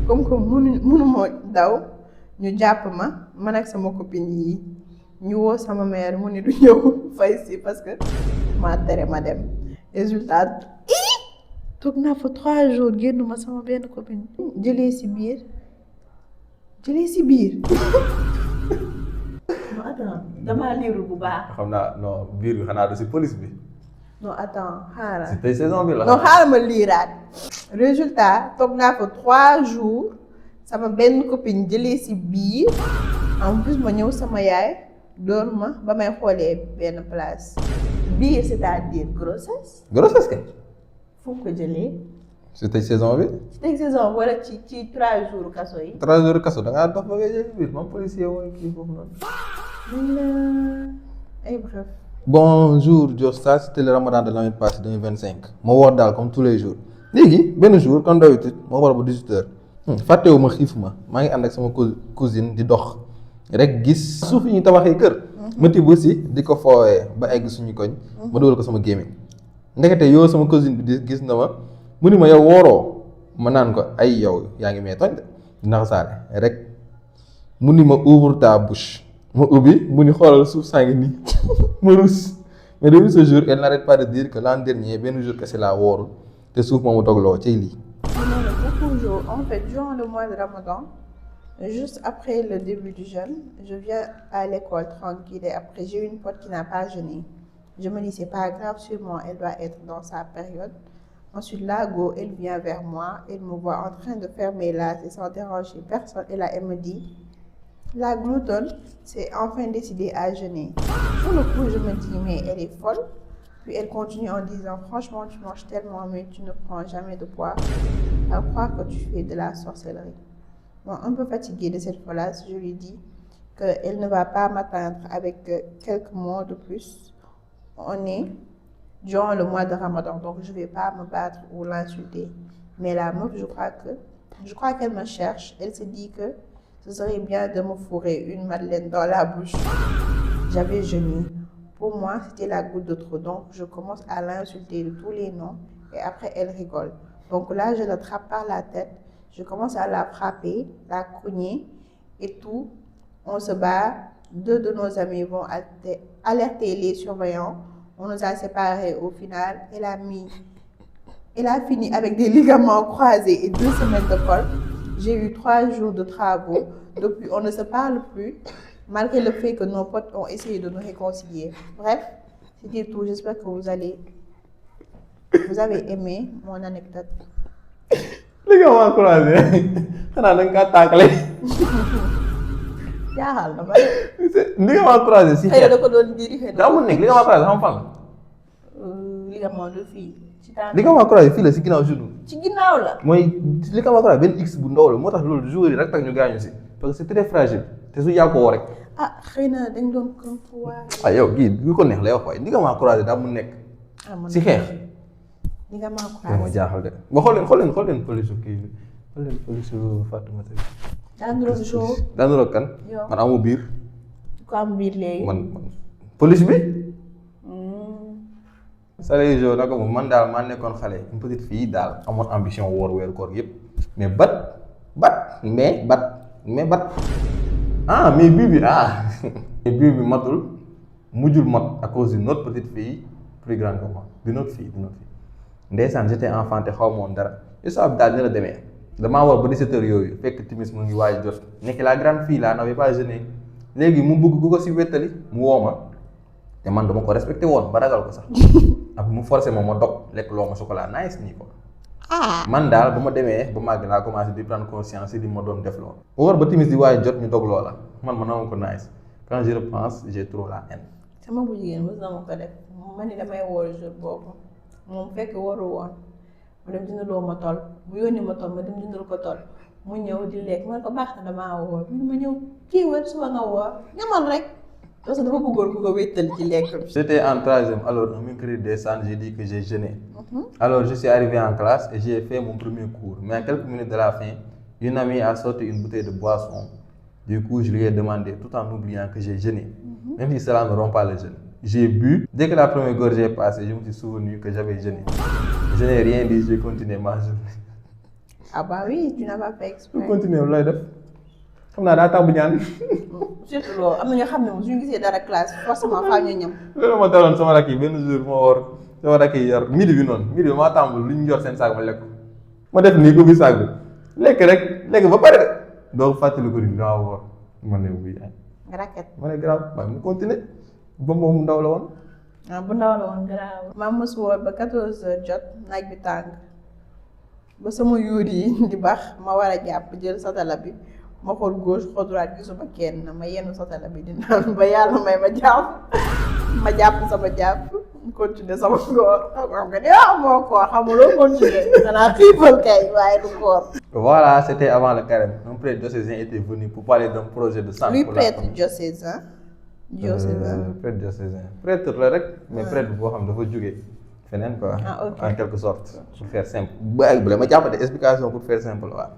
Speaker 2: comme que munu moo daw ñu jàpp ma man ak sama copine yi ñu woo sama mère mu ni du ñëw fay si parce que maa tere ma dem résultat. toog naa fa 3 jours génnuma sama benn copine. jëlee si biir. non attends damaa liirul bu baax.
Speaker 1: xam naa non biir bi xanaa du si police bi.
Speaker 2: non attends xaaral.
Speaker 1: si tey saison bi la.
Speaker 2: non xaaral ma liiraat. résultat toog naa fa 3 jours sama benn copine jëlee si biir en plus ma ñëw sama yaay door ma ba may xoolee benn place biir c'est-à-dire grossesse.
Speaker 1: grossesse kay.
Speaker 2: fu ko jëlee.
Speaker 1: si tey saison bi.
Speaker 2: si tey saison wala ci 3 jours kaso yi.
Speaker 1: 3 jours kaso da ngaa dox ba ngay jël biir moom policier wooy kii foofu noonu.
Speaker 2: ay bref.
Speaker 1: Bonjour Josta, c'était le ramadan de l'année passée 2025. ma woor daal comme tous les jours. léegi benn jour comme d'habitude ma war ba 18h. fàttewu ma xiif maa ngi ànd ak sama cousine di dox rek gis suuf yi ñu tabaxee kër. ma tibb si di ko foowee ba egg suñu koñ. ma dugal ko sama gémmiñ. ndekete yow sama cousine bi di gis na ma mu ni ma yow wooroo ma naan ko ay yow yaa ngi may tooñ de dina ko saare rek mu ni ma ouvre ta bouche ma ubbi mu ni xoolal suuf saa ngi nii ma rus mais depuis ce jour elle n'arrête pas de dire que l'an dernier benn jour kese laa woorul te suuf moomu dogloo cay lii.
Speaker 2: Beaucoup de jours. En fait, durant le mois de Ramadan, juste après le début du jeûne, je viens à l'école tranquille et après j'ai une pote qui n'a pas jeûné. Je me dis, c'est pas grave, sûrement, elle doit être dans sa période. Ensuite, là, go, elle vient vers moi, elle me voit en train de faire mes lacets sans déranger personne. Et là, elle me dit, la gloutonne, c'est enfin décidé à jeûner. Sur le coup, je me dis, mais elle est folle. Puis elle continue en disant, franchement, tu manges tellement, mais tu ne prends jamais de poids. Elle croit que tu fais de la sorcellerie. Bon, un peu fatiguée de cette phrase, je lui dis qu'elle ne va pas m'atteindre avec quelques mots de plus. On est durant le mois de Ramadan, donc je ne vais pas me battre ou l'insulter. Mais la meuf, je crois qu'elle me cherche. Elle se dit que ce serait bien de me fourrer une madeleine dans la bouche. J'avais jeûné. Pour moi, c'était la goutte de trop. Donc, je commence à l'insulter de tous les noms. Et après, elle rigole. Donc là, je l'attrape par la tête. Je commence à la frapper, la cogner et tout. On se bat. 2 de nos amis vont alerter les surveillants. On nous a séparés au final. Elle a mis Il a fini avec des ligaments croisés et 2 semaines de colle. J'ai eu 3 jours de travaux. Depuis, on ne se parle plus, malgré le fait que nos potes ont essayé de nous réconcilier. Bref, c'était tout. J'espère que vous avez aimé mon anecdote.
Speaker 1: ligament croisé xanaa da nga kaa tànkale.
Speaker 2: jaaxal na ba
Speaker 1: ligament croisé si
Speaker 2: xëy na da ko doon diri xëy
Speaker 1: daa mun nekk ligament croisé xam fan la.
Speaker 2: ligament de fii ci tànk
Speaker 1: ligament croisé fii la si ginnaaw genou.
Speaker 2: ci ginnaaw la.
Speaker 1: mooy ligament croisé benn x bu ndaw la moo tax loolu joueur yi rek tax ñu gaañu si parce que c'est très fragile te su yàqoo rek.
Speaker 2: ah xëy na dañ doon contrôler.
Speaker 1: ah yow kii bi ko neex lay wax waaye ligament croisé daa mun nekk. si xeex.
Speaker 2: ligament
Speaker 1: yaa ma
Speaker 2: croisé.
Speaker 1: jaaxal de ba xool leen police kii bi xool leen police Fatoumata bi.
Speaker 2: daa nduroog jour.
Speaker 1: daa niroog kan.
Speaker 2: yow
Speaker 1: man amu biir.
Speaker 2: ku am biir léegi.
Speaker 1: man police bi. Saleh Jo naka moom man daal maa nekkoon xale une petite fille daal amoon ambition woor weeru koor yëpp mais bat ah mais bii bi mais bii bi matul mujjul mat à cause d'une autre petite fille plus grande que moi d'une autre fille ndeysaan j'étais enfant te xaw ma woon dara histoire bi daal dina demee damaa war ba 17 heures yooyu fekk timis mu ngi waaj jot nekk la grande fille là n'avait pas jeûné léegi mu bëgg ku ko si wettali mu woo ma te man dama ko respecté woon ba ragal ko sax ak mu forcé ma dog lekk loo ma chocolat nice nii ko man daal ba ma demee ba màgg laa commencé di prendre conscience di ma doon def lool war ba timis di waaye jot ñu dog loola man ma nangu ko nice quand je repense j'ai trop la haine.
Speaker 2: sama bu jigéen mos na ma ko def ma ni damay woor jour boobu moom fekk waru woon ma dem jëndaloo ma tool mu yónni ma tool ma dem jëndal ko tool mu ñëw di lekk ma ne ko baax na damaa woor ma ñëw kii wër suba nga woor ñamal rek. parce que dafa bëggoon ku ko wéttal ci lekk bi. J'étais en troisième alors un mercredi décembre j'ai dit que j'ai jeûné. Alors je suis arrivé en classe et j'ai fait mon premier cours mais à quelques minutes de la fin une amie a sorti une bouteille de boisson du coup je lui ai demandé tout en oubliant que j'ai jeûné. Même si cela ne rompt pas le jeûne. J'ai bu. Dès que la première gorgée est passée je me suis souvenu que j'avais jeûné. Je n'ai rien dit j'ai continué ma journée. Ah bah oui tu n'as pas fait exprès. Continuer looy def. xam naa daa tàmbu ñaan. surtout loolu am na ñoo xam ne moom suñu gisee dara classe forcément faa ñu ñam.
Speaker 1: loolu ma daloon sama rakk yi benn jour moo war sama rakk yi yor midi bi noonu midi bi maa tàmbul lu ñu yor seen saag ma lekk ma def nii ubbi saag bi lekk ba pare de doo fàttali ko ni daa woor ma ne wuy ay.
Speaker 2: raket
Speaker 1: ma ne grave waaye mu continuer ba moom ndaw la woon.
Speaker 2: bu ndaw la woon grave. maa mos woor ba 14h jot naaj bi tàng ba sama yuur yi di baax ma war a jàpp jël satala bi. ma xool gauche xool droite gisuma kenn ma yenn satala bi di naan ba yàlla may ma jàpp sama jàpp continuer sama koor xam nga ne moo koor xamuloo continuer xanaa xiifal kay waaye du koor.
Speaker 1: Voilà, c'était avant le carême. Un prêtre diocésain était venu pour parler d'un projet de santé.
Speaker 2: Lui prêtre diocésain.
Speaker 1: Prêtre diocésain prêtre la rek mais prêtre boo xam dafa jógee feneen quoi. En quelque sorte pour faire simple. bu la ma jàppate explication pour faire simple waaw.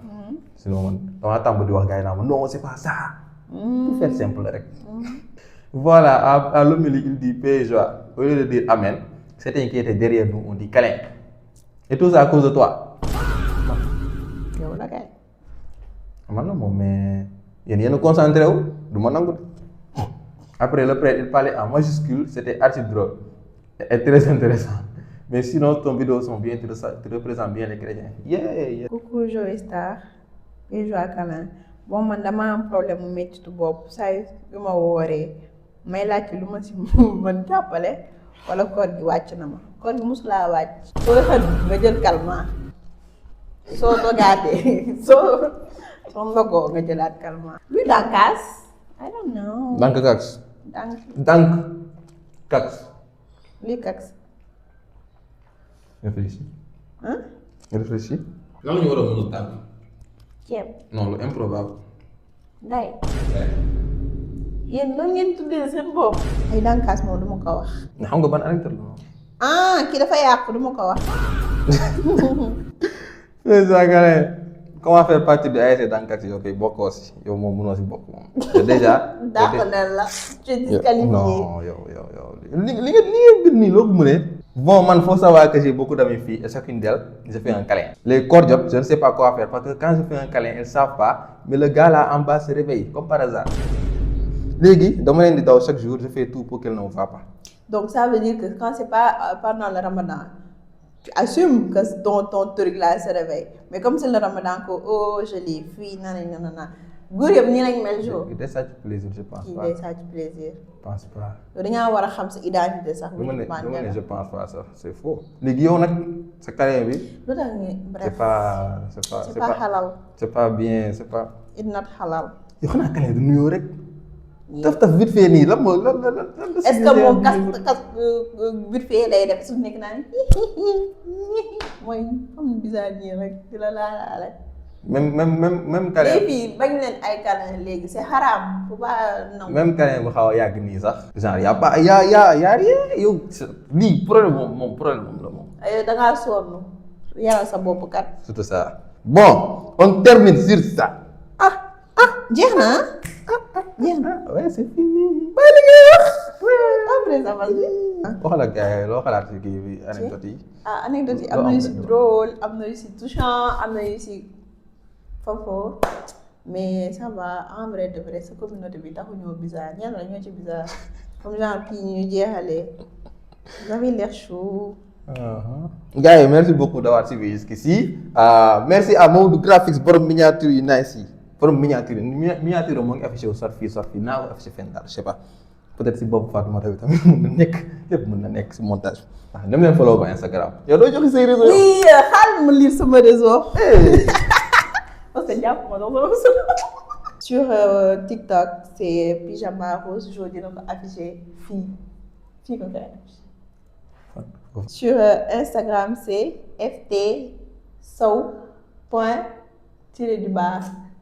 Speaker 1: Sinon man damaa tàmm di wax gars yi naa ma non c'est pas ça. Pour faire simple rek. Voilà, à l'homélie il dit paix et joie. Au lieu de dire amen, certains qui étaient derrière nous on dit câlin. Et tout ça à cause de toi.
Speaker 2: yow la kay.
Speaker 1: man la moom mais yéen a concentré wu du ma nangu. Après le prêtre il parlait en majuscule, c'était archi drôle et très intéressant. Mais sinon ton vidéo sont bien intéressantes, tu représentes bien les chrétiens. Yeah.
Speaker 2: Coucou Joey Star. Et joie câlin. Bon man dama am problème mu méttitu bopp saa yu ma wooree may laajte lu ma si mën jàppale wala koor gi wàcc na ma koor gi mosulaa wàcc. soo xëdd nga jël calmant soo dogaatee soo ndogoo nga jëlaat calmant. luy dànkaas. I don't know.
Speaker 1: Dànkaas. Dànkaas.
Speaker 2: luy kaas.
Speaker 1: Réfléchis.
Speaker 2: Réfléchis.
Speaker 1: lan la ñu war a mën a tànk.
Speaker 2: ceeb.
Speaker 1: non lu improbable.
Speaker 2: Nday. yéen noonu ngeen tuddee seen bopp. ay dànkaas moom du ma ko wax.
Speaker 1: xam nga ban anecdote la.
Speaker 2: kii dafa yàqu du ma ko wax.
Speaker 1: c'est ça gars comment faire partie de ASC Dànkaas yow kay bokkoo si yow moom mënoo si bokk moom. déjà.
Speaker 2: dàqanel la. tu es disqualifié.
Speaker 1: non yow li nga bir nii loo ko mënee. Bon, man, faut savoir que j'ai beaucoup d'amis filles et chacune d'elles, je fais un câlin. Les corps job, je ne sais pas quoi faire parce que quand je fais un câlin, elles ne savent pas, mais le gars là en bas se réveille, comme par hasard. Légui, dans mon indice, chaque jour, je fais tout pour qu'elle ne va pas.
Speaker 2: Donc ça veut dire que quand c'est pas pendant le ramadan, tu assumes que ton truc là se réveille mais comme c'est le ramadan que oh je l'ai fui nanana góor yëpp nii lañ mel jour
Speaker 1: day sàcc plaisir je pense
Speaker 2: kii
Speaker 1: pas.
Speaker 2: day sàcc plaisir
Speaker 1: pense pas.
Speaker 2: yow dangaa war a xam sa identité sax bu
Speaker 1: du ma
Speaker 2: ñu
Speaker 1: ne je pense pas ça c'est faux. léegi yow nag sa carrière bi.
Speaker 2: lu tax nga bref
Speaker 1: c'est pas
Speaker 2: halal
Speaker 1: c'est pas bien c'est pas.
Speaker 2: it's not halal
Speaker 1: yow xanaa carrière du nuyoo rek. taf vite fait nii lan moo lan.
Speaker 2: est-ce que moom kas vite fait lay def su nekk naa mooy xam bizarre nii rek di la laalaale.
Speaker 1: même carrière.
Speaker 2: léegi fii bañ leen ay câlin léegi c'est haram faut pas nangu.
Speaker 1: même carrière bu xaw a yàgg nii sax. genre y a pas y a rien yow lii problème moom problème moom la moom.
Speaker 2: da ngaa sonn yaral sa bopp kat.
Speaker 1: surtout ça. bon on termine sur ça.
Speaker 2: jeex na jeex na.
Speaker 1: ouais c'est fini.
Speaker 2: bàyyi li ngay wax. après ça va.
Speaker 1: waxal ak gars yi loo xalaat ci kii bi anecdote yi.
Speaker 2: anecdote yi am na yu si drôle am na yu si touchant am na yu si fofo mais ça va en vrai de vrai sa communauté bi taxu ñoo bizarre ñenn la ñoo ci bizarre comme genre kii ñu jeexalee vous avez l'air chaud.
Speaker 1: Gars yi merci beaucoup d'avoir suivi jusqu'ici. Merci à Maodo Graphics borom miniature yu nice yi borom miniature moo ngi affiché wu soit fii naa ko affiché fenn daal je sais pas peut-être si boobu Fatoumata bi tamit mën na nekk lépp mën na nekk si montage waaw dem leen follow ko Instagram yow doo joxe say réseau.
Speaker 2: oui xaaral ma lire sama réseau. parce que jàpp ma doon sur TikTok c'est pyjama rose jo dina ko affiché fii ko koy affiché. Sur Instagram c'est ft_sow_.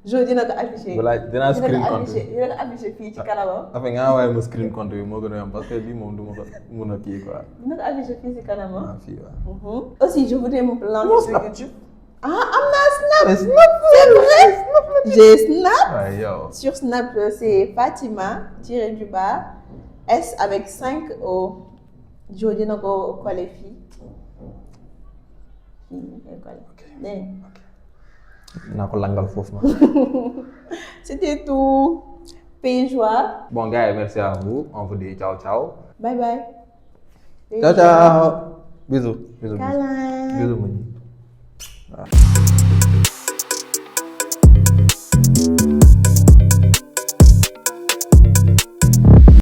Speaker 2: jo dina ko affiché.
Speaker 1: voilà dinaa screen compte bi
Speaker 2: dina ko affiché fii ci kanamam.
Speaker 1: après nga envoyé ma screen compte bi moo gën a yomb parce que lii moom du ma ko mun a kii quoi.
Speaker 2: dina ko affiché fii ci kanamam.
Speaker 1: fii waaw.
Speaker 2: aussi je voudrais me planter sur YouTube. am naa Snap.
Speaker 1: Snap
Speaker 2: c'est vrai. j'ai Snap.
Speaker 1: waaw yow.
Speaker 2: Sur Snap c'est Fatima__ S avec 5 O. jo dina ko collé fii. dégg
Speaker 1: naa ko langal foofu ma.
Speaker 2: c'était tout. Paix joie.
Speaker 1: Bon gars yi merci à vous on vous dit ciao ciao.
Speaker 2: Bye bye.
Speaker 1: Ciao ciao. Bisous.
Speaker 2: Câlin.
Speaker 1: Bisous.